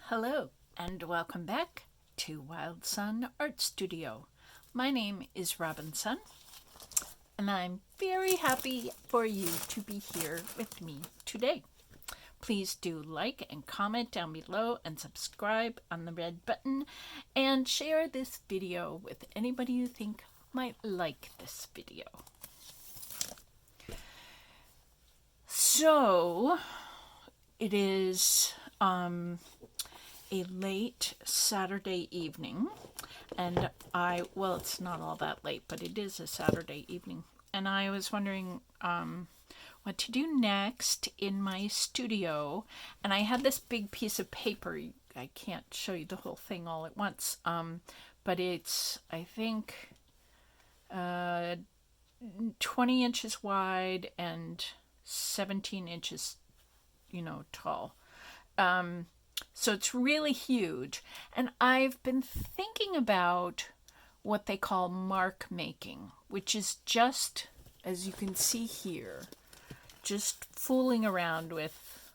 Hello and welcome back to Wild Sun Art Studio. My name is Robinsunne and I'm very happy for you to be here with me today. Please do like and comment down below and subscribe on the red button and share this video with anybody you think might like this video. So it is a late Saturday evening, and well, it's not all that late, but it is a Saturday evening, and I was wondering what to do next in my studio, and I had this big piece of paper. I can't show you the whole thing all at once, but it's, I think, 20 inches wide and 17 inches, tall. So it's really huge. And I've been thinking about what they call mark making, which is just, as you can see here, just fooling around with,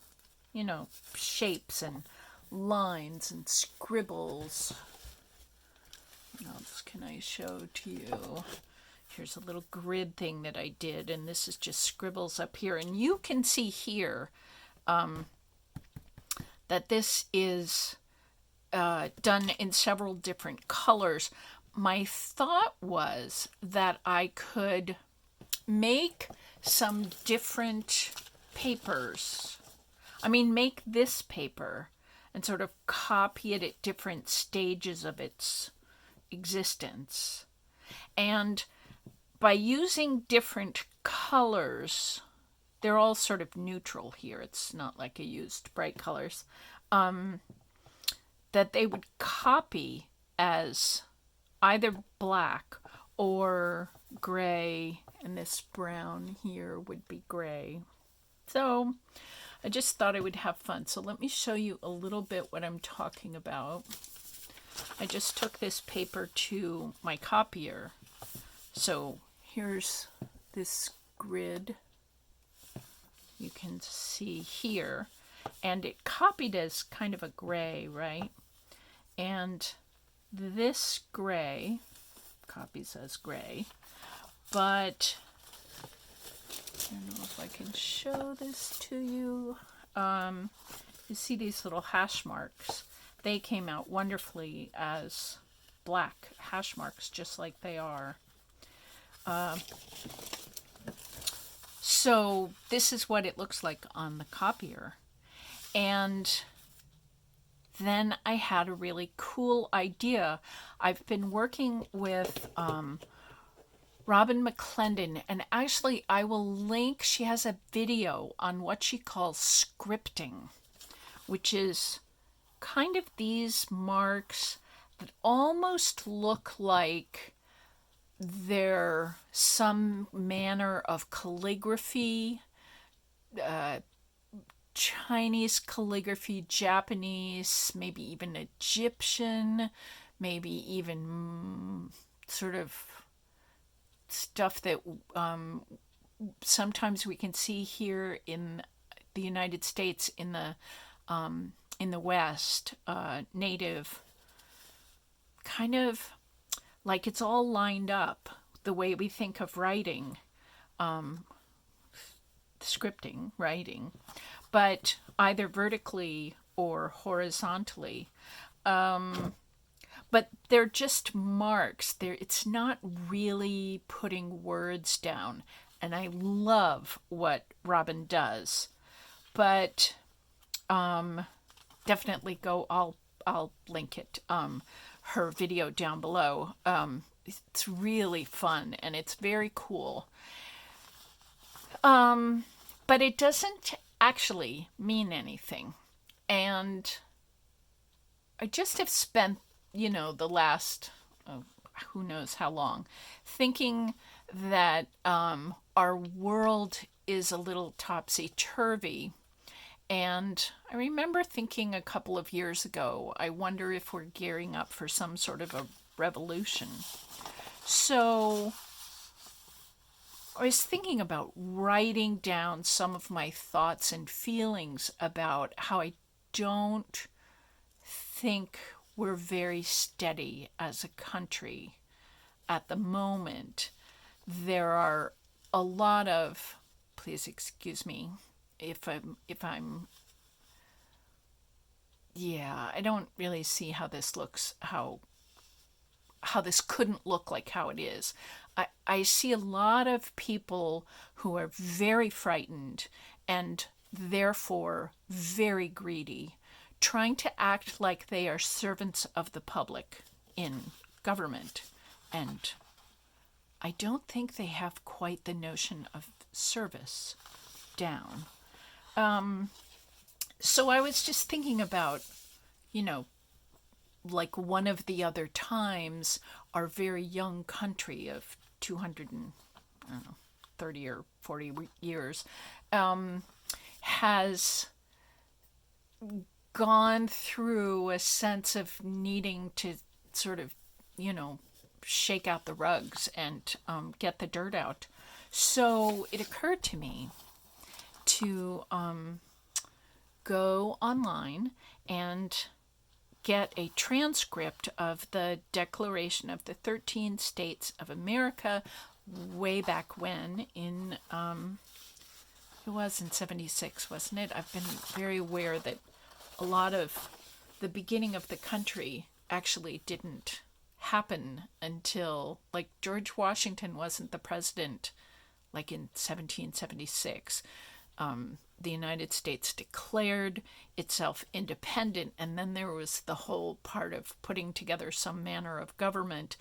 shapes and lines and scribbles. What else can I show to you? Here's a little grid thing that I did, and this is just scribbles up here. And you can see here that this is done in several different colors. My thought was that I could make some different papers. Make this paper and sort of copy it at different stages of its existence. And by using different colors, they're all sort of neutral here. It's not like I used bright colors. That they would copy as either black or gray, and this brown here would be gray. So I just thought I would have fun. So let me show you a little bit what I'm talking about. I just took this paper to my copier. So here's this grid you can see here, and it copied as kind of a gray, right? And this gray copies as gray, but I don't know if I can show this to you. You see these little hash marks? They came out wonderfully as black hash marks, just like they are. So this is what it looks like on the copier. And then I had a really cool idea. I've been working with Robin McClendon, and actually I will link, she has a video on what she calls scripting, which is kind of these marks that almost look like they're some manner of calligraphy, Chinese calligraphy, Japanese, maybe even Egyptian, maybe even sort of stuff that sometimes we can see here in the United States, in the West, native, kind of like it's all lined up the way we think of writing, scripting, writing, but either vertically or horizontally. But they're just marks. It's not really putting words down. And I love what Robin does. But definitely go, I'll link it. Her video down below. It's really fun and it's very cool. But it doesn't actually mean anything. And I just have spent, the last, who knows how long, thinking that our world is a little topsy-turvy. And I remember thinking a couple of years ago, I wonder if we're gearing up for some sort of a revolution. So I was thinking about writing down some of my thoughts and feelings about how I don't think we're very steady as a country at the moment. There are a lot of, please excuse me if I'm yeah, I don't really see how this looks, how this couldn't look like how it is. I see a lot of people who are very frightened and therefore very greedy, trying to act like they are servants of the public in government. And I don't think they have quite the notion of service down. So I was just thinking about, you know, like one of the other times, our very young country of 200 and, I don't know, 30 or 40 years has gone through a sense of needing to sort of, shake out the rugs and get the dirt out. So it occurred to me to go online and get a transcript of the Declaration of the 13 States of America way back when in it was in 76, wasn't it? I've been very aware that a lot of the beginning of the country actually didn't happen until, like, George Washington wasn't the president like in 1776. The United States declared itself independent, and then there was the whole part of putting together some manner of government,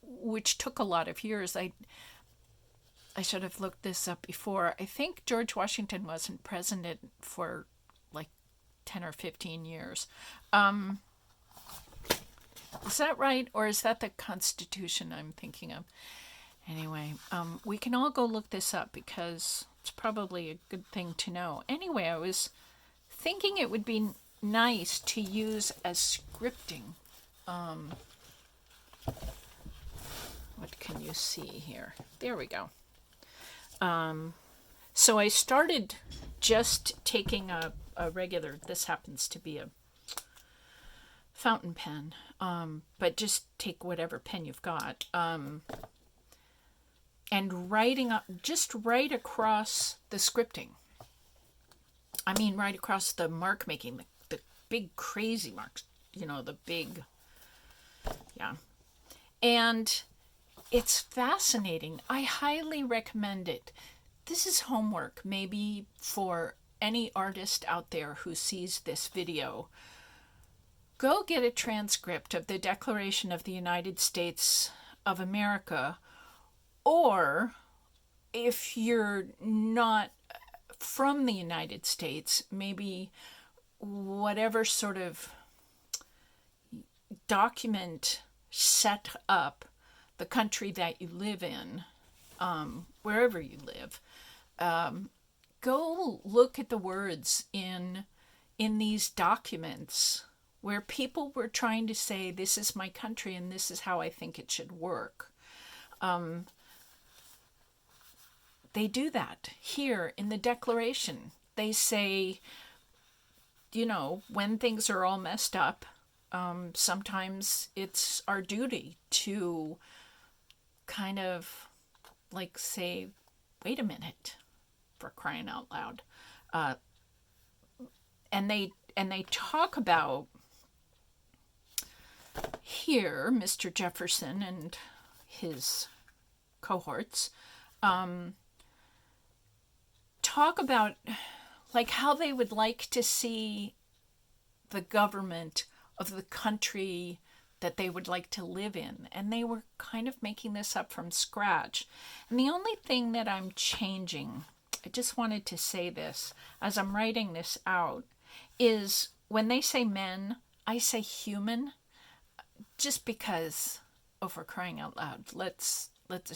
which took a lot of years. I should have looked this up before. I think George Washington wasn't president for like 10 or 15 years. Is that right? Or is that the Constitution I'm thinking of? Anyway, we can all go look this up because it's probably a good thing to know. Anyway, I was thinking it would be nice to use as scripting. What can you see here? There we go. So I started just taking a regular, this happens to be a fountain pen, but just take whatever pen you've got. And writing up, just right across the scripting. I mean, right across the mark making, the big crazy marks, the big, yeah. And it's fascinating. I highly recommend it. This is homework, maybe for any artist out there who sees this video. Go get a transcript of the Declaration of the United States of America. Or if you're not from the United States, maybe whatever sort of document set up the country that you live in, wherever you live, go look at the words in these documents where people were trying to say, this is my country and this is how I think it should work. They do that here in the Declaration. They say, when things are all messed up, sometimes it's our duty to kind of like say, wait a minute, for crying out loud. And they talk about here, Mr. Jefferson and his cohorts, talk about like how they would like to see the government of the country that they would like to live in. And they were kind of making this up from scratch. And the only thing that I'm changing, I just wanted to say this as I'm writing this out, is when they say men, I say human, just because, for crying out loud, let's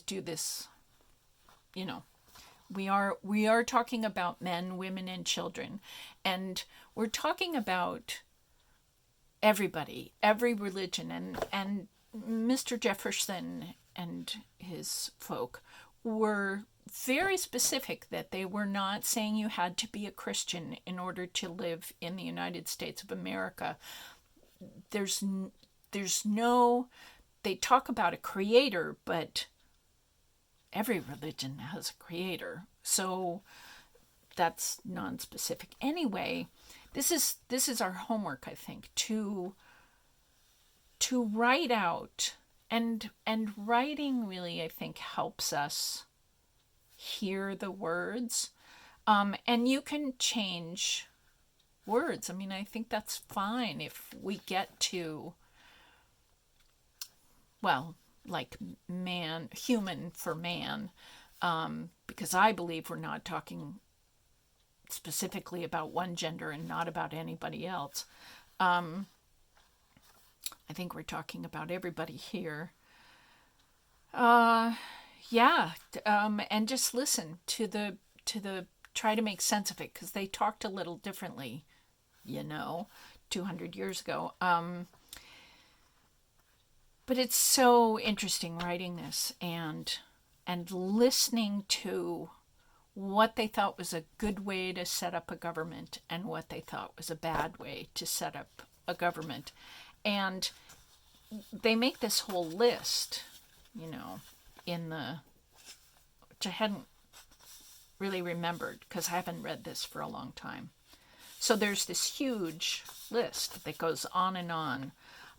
do this, We are talking about men, women, and children, and we're talking about everybody, every religion, and Mr. Jefferson and his folk were very specific that they were not saying you had to be a Christian in order to live in the United States of America. there's there's no, they talk about a creator, but every religion has a creator. So that's non-specific. Anyway, this is our homework, I think, to write out, and writing really, I think, helps us hear the words. And you can change words. I mean, I think that's fine if we get to, well, like man, human for man, because I believe we're not talking specifically about one gender and not about anybody else. I think we're talking about everybody here. Yeah, and just listen to the try to make sense of it, because they talked a little differently, 200 years ago. But it's so interesting writing this and listening to what they thought was a good way to set up a government and what they thought was a bad way to set up a government. And they make this whole list, in the, which I hadn't really remembered because I haven't read this for a long time. So there's this huge list that goes on and on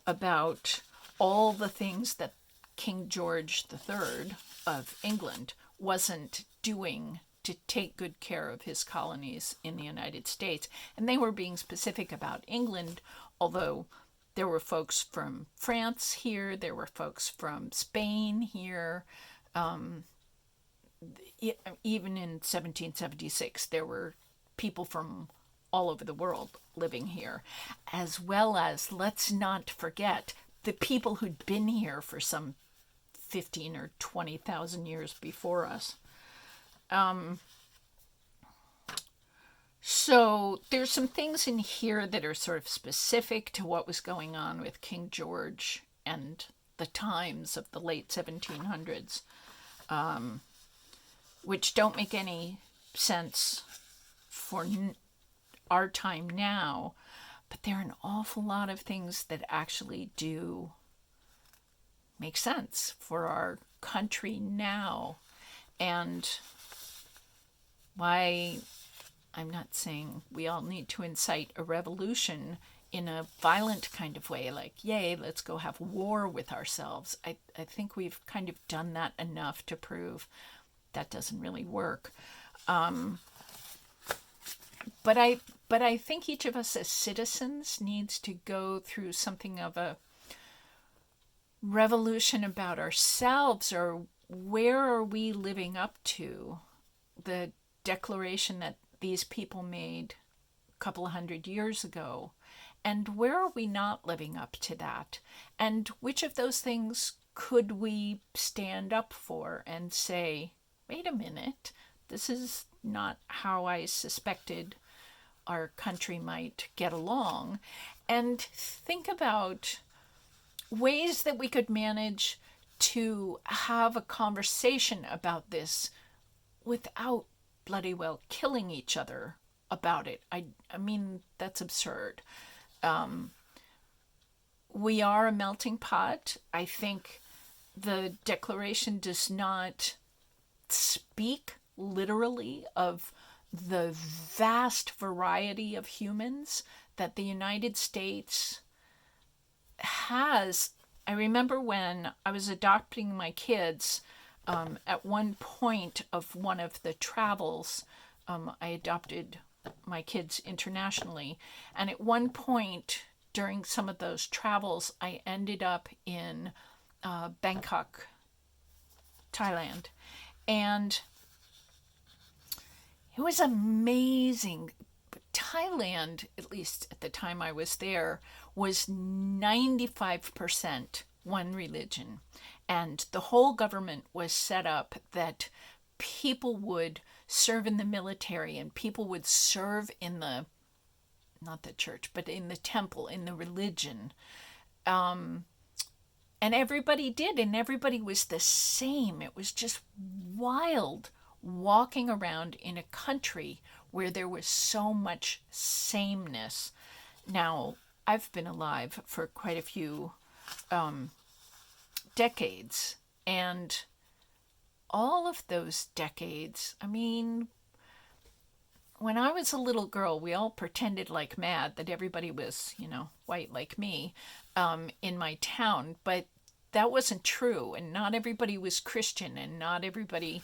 about all the things that King George III of England wasn't doing to take good care of his colonies in the United States. And they were being specific about England, although there were folks from France here, there were folks from Spain here. Even in 1776, there were people from all over the world living here, as well as, let's not forget, the people who'd been here for some 15 or 20,000 years before us. So there's some things in here that are sort of specific to what was going on with King George and the times of the late 1700s, which don't make any sense for our time now, but there are an awful lot of things that actually do make sense for our country now. And why, I'm not saying we all need to incite a revolution in a violent kind of way, like, yay, let's go have war with ourselves. I think we've kind of done that enough to prove that doesn't really work. But I think each of us as citizens needs to go through something of a revolution about ourselves, or where are we living up to the declaration that these people made a couple of 100 years ago, and where are we not living up to that, and which of those things could we stand up for and say, wait a minute, this is not how I suspected our country might get along, and think about ways that we could manage to have a conversation about this without bloody well killing each other about it. I mean, that's absurd. We are a melting pot. I think the Declaration does not speak literally of the vast variety of humans that the United States has. I remember when I was adopting my kids, at one point of one of the travels, I adopted my kids internationally, and at one point during some of those travels, I ended up in Bangkok, Thailand, and it was amazing. Thailand, at least at the time I was there, was 95% one religion. And the whole government was set up that people would serve in the military and people would serve in the, not the church, but in the temple, in the religion. And everybody did, and everybody was the same. It was just wild walking around in a country where there was so much sameness. Now, I've been alive for quite a few decades, and all of those decades, I mean, when I was a little girl, we all pretended like mad that everybody was, white like me in my town, but that wasn't true, and not everybody was Christian, and not everybody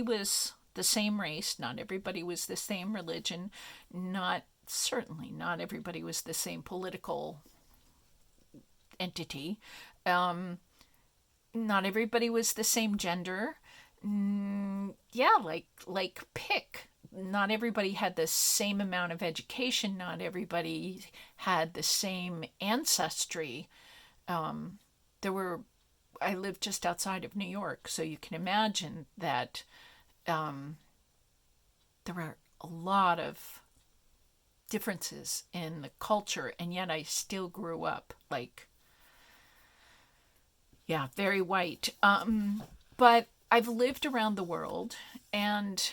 was the same race, not everybody was the same religion, certainly not everybody was the same political entity. Not everybody was the same gender. Yeah, like pick. Not everybody had the same amount of education. Not everybody had the same ancestry. I lived just outside of New York, so you can imagine that there were a lot of differences in the culture, and yet I still grew up very white. But I've lived around the world, and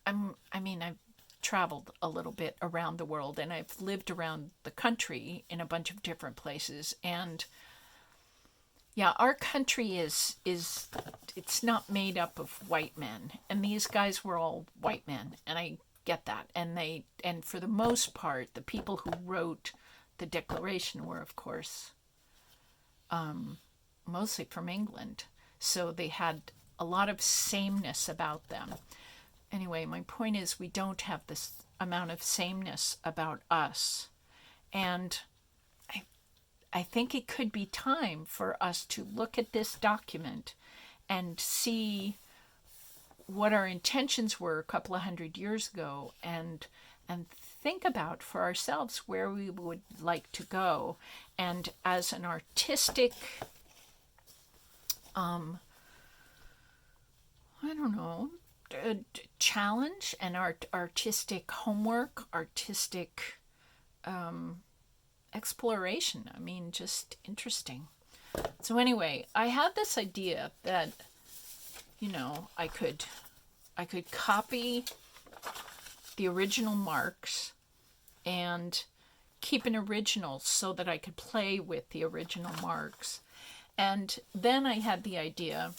I've traveled a little bit around the world, and I've lived around the country in a bunch of different places. And yeah, our country it's not made up of white men, and these guys were all white men, and I get that. And for the most part, the people who wrote the Declaration were, of course, mostly from England, so they had a lot of sameness about them. Anyway, my point is, we don't have this amount of sameness about us, and I think it could be time for us to look at this document and see what our intentions were a couple of hundred years ago, and think about for ourselves where we would like to go. And as an artistic challenge and artistic homework, artistic exploration. I mean, just interesting. So anyway, I had this idea that, I could copy the original marks and keep an original so that I could play with the original marks. And then I had the idea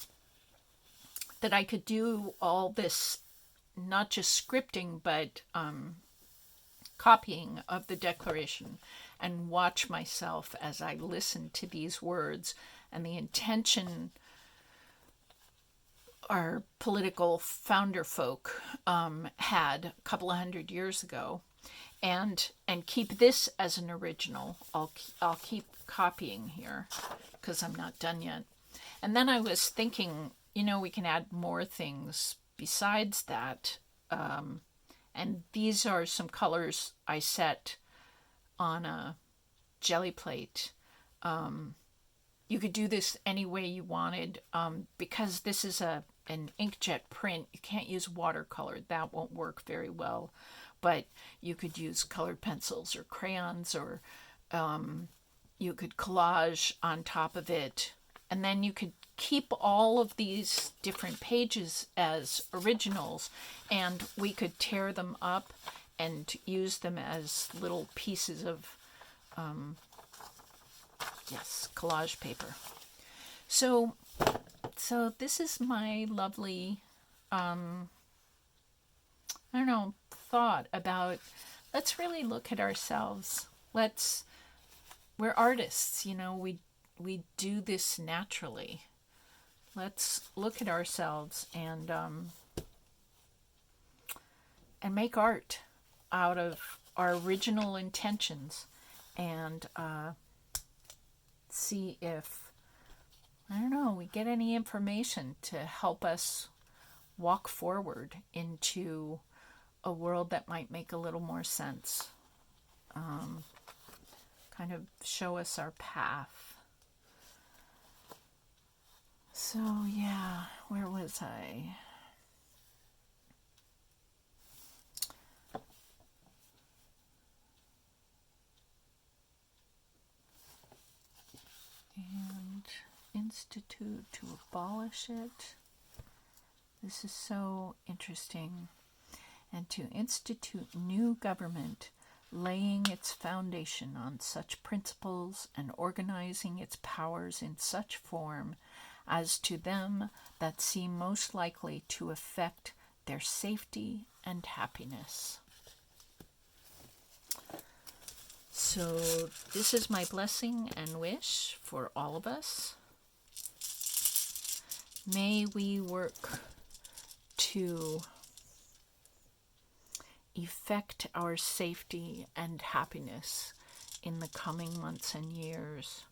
that I could do all this, not just scripting, but copying of the Declaration, and watch myself as I listened to these words and the intention our political founder folk had a couple of hundred years ago, and keep this as an original. I'll keep copying here because I'm not done yet. And then I was thinking, we can add more things besides that. And these are some colors I set on a jelly plate. You could do this any way you wanted. Because this is an inkjet print, you can't use watercolor. That won't work very well. But you could use colored pencils or crayons, or you could collage on top of it. And then you could keep all of these different pages as originals, and we could tear them up and use them as little pieces of collage paper. So this is my lovely thought about, let's really look at ourselves. We're artists, we do this naturally. Let's look at ourselves and make art out of our original intentions, and see if, we get any information to help us walk forward into a world that might make a little more sense. Kind of show us our path. So yeah, where was I? And institute to abolish it. This is so interesting. And to institute new government laying its foundation on such principles and organizing its powers in such form as to them that seem most likely to affect their safety and happiness. So this is my blessing and wish for all of us. May we work to effect our safety and happiness in the coming months and years.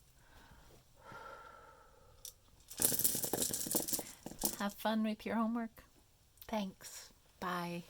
Have fun with your homework. Thanks. Bye.